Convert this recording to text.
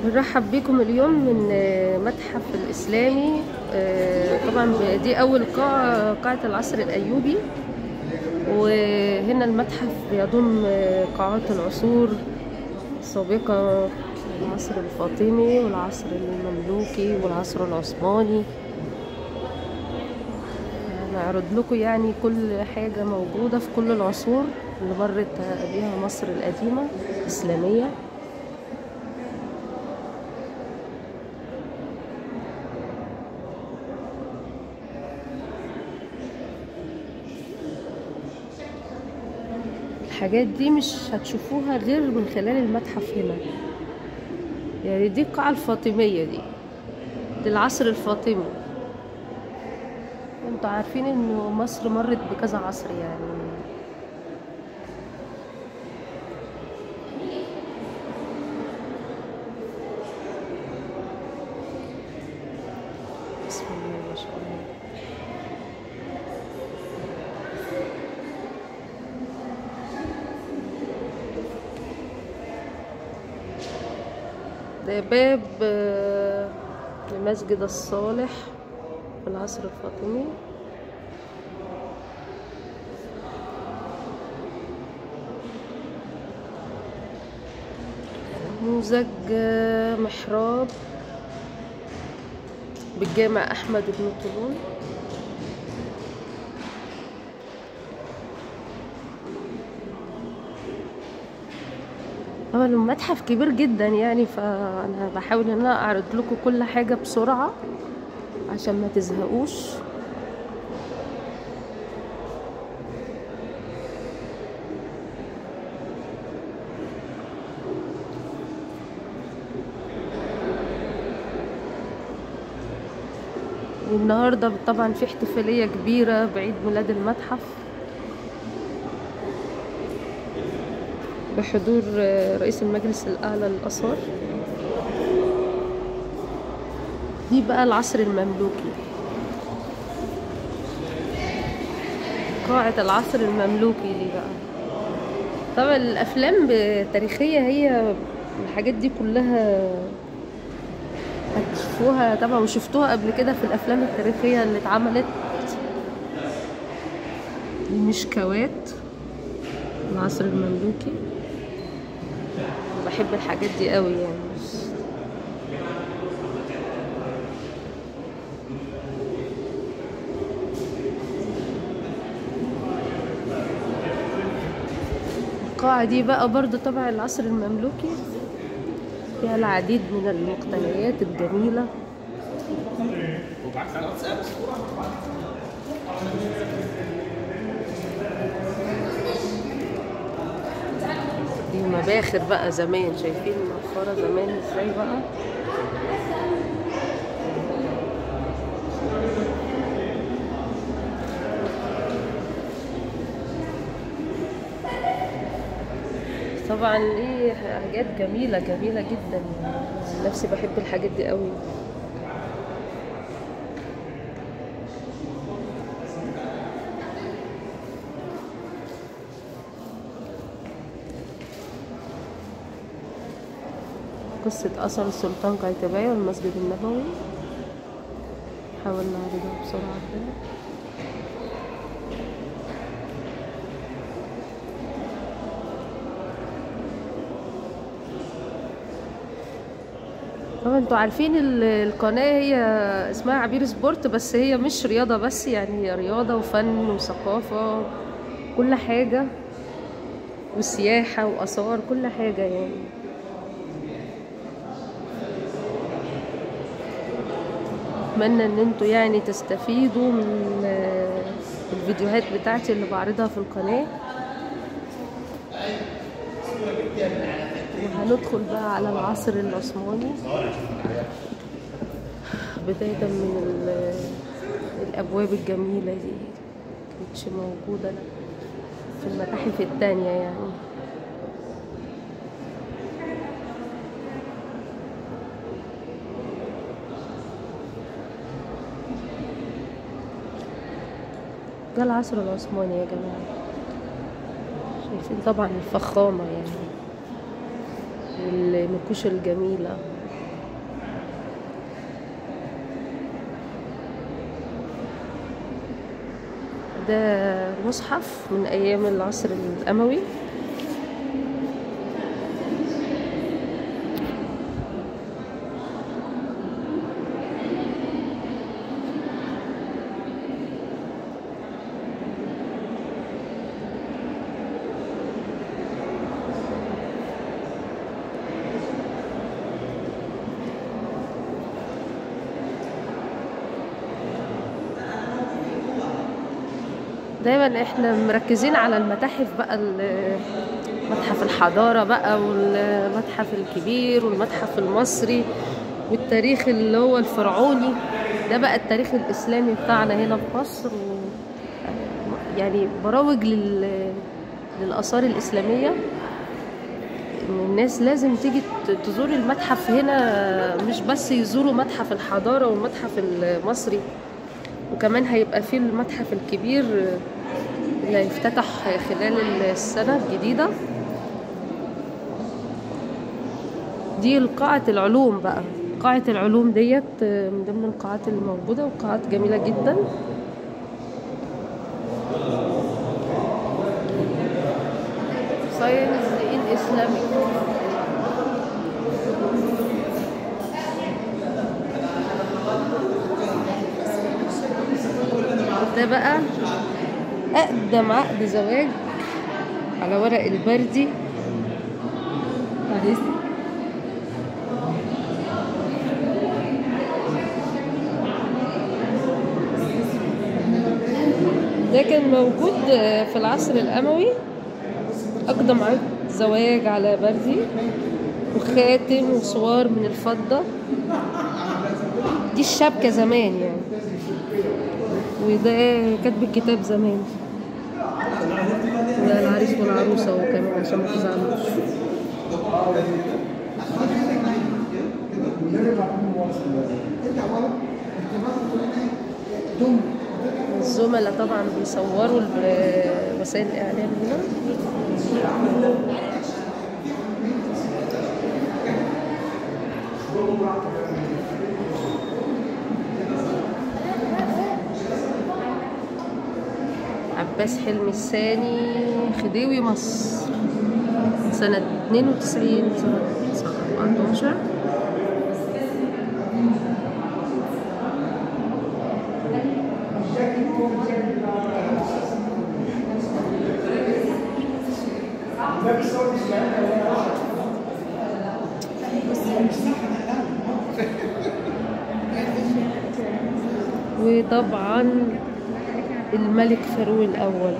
بنرحب بكم اليوم من متحف الإسلامي. طبعا دي أول قاعة العصر الأيوبي، وهنا المتحف بيضم قاعات العصور السابقة، العصر الفاطمي والعصر المملوكي والعصر العثماني. نعرض لكم يعني كل حاجة موجودة في كل العصور اللي مرت بيها مصر القديمة الإسلامية. الحاجات دي مش هتشوفوها غير من خلال المتحف هنا. يعني دي القاعة الفاطمية، دي العصر الفاطمي. انتوا عارفين انه مصر مرت بكذا عصر يعني. بسم الله ما شاء الله. ده باب لمسجد الصالح في العصر الفاطمي. نموذج محراب بالجامع أحمد بن طولون. طبعا المتحف كبير جدا يعني، فأنا بحاول إن أنا أعرض لكم كل حاجة بسرعة عشان ما تزهقوش. والنهاردة طبعا في احتفالية كبيرة بعيد ميلاد المتحف بحضور رئيس المجلس الأعلى للآثار. دي بقى العصر المملوكي، قاعة العصر المملوكي دي بقى. طبعا الأفلام التاريخية هي الحاجات دي كلها هتشوفوها طبعا، وشفتوها قبل كده في الأفلام التاريخية اللي اتعملت. المشكوات، العصر المملوكي، بحب الحاجات دي قوي يعني. القاعة دي بقى برضو طبعا العصر المملوكي، فيها العديد من المقتنيات الجميلة. دي مباخر بقى زمان، شايفين المبخرة زمان ازاي بقى. طبعا ليه حاجات جميلة جميلة جدا، نفسي بحب الحاجات دي قوي. قصة أثر السلطان قايتباي والمسجد النبوي، حاول نعرضها بسرعة كده. طبعا انتوا عارفين القناة هي اسمها عبير سبورت، بس هي مش رياضة بس يعني، هي رياضة وفن وثقافة كل حاجة، وسياحة وآثار كل حاجة يعني. اتمنى ان انتوا يعني تستفيدوا من الفيديوهات بتاعتي اللي بعرضها في القناة. وهندخل بقى على العصر العثماني، بداية من الأبواب الجميلة دي، مكانتش موجودة في المتاحف التانية يعني. ده العصر العثماني يا جماعة، شايفين طبعا الفخامة يعني والنقوش الجميلة. ده مصحف من ايام العصر الاموي. دايما احنا مركزين على المتاحف بقى، متحف الحضارة بقى والمتحف الكبير والمتحف المصري والتاريخ اللي هو الفرعوني. ده بقى التاريخ الإسلامي بتاعنا هنا في مصر، يعني بروج للآثار الإسلامية. الناس لازم تيجي تزور المتحف هنا، مش بس يزوروا متحف الحضارة والمتحف المصري، وكمان هيبقى فيه المتحف الكبير اللي هيفتتح خلال السنة الجديدة. دي قاعة العلوم بقى. قاعة العلوم ديت من ضمن القاعات اللي موجودة، وقاعات جميلة جدا. ساينس ان اسلامي. ده بقى أقدم عقد زواج على ورق البردي. ده كان موجود في العصر الأموي، أقدم عقد زواج على بردي، وخاتم وصور من الفضة. دي الشبكة زمان يعني، وده كاتب الكتاب زمان. وده العريس والعروسة وكمان عشان ما تزعلوش. الزملاء طبعا بيصوروا وسائل الإعلام هنا. عباس حلمي الثاني، خديوي مصر، سنة 92 سنة 14. وطبعا الملك فاروق الأول.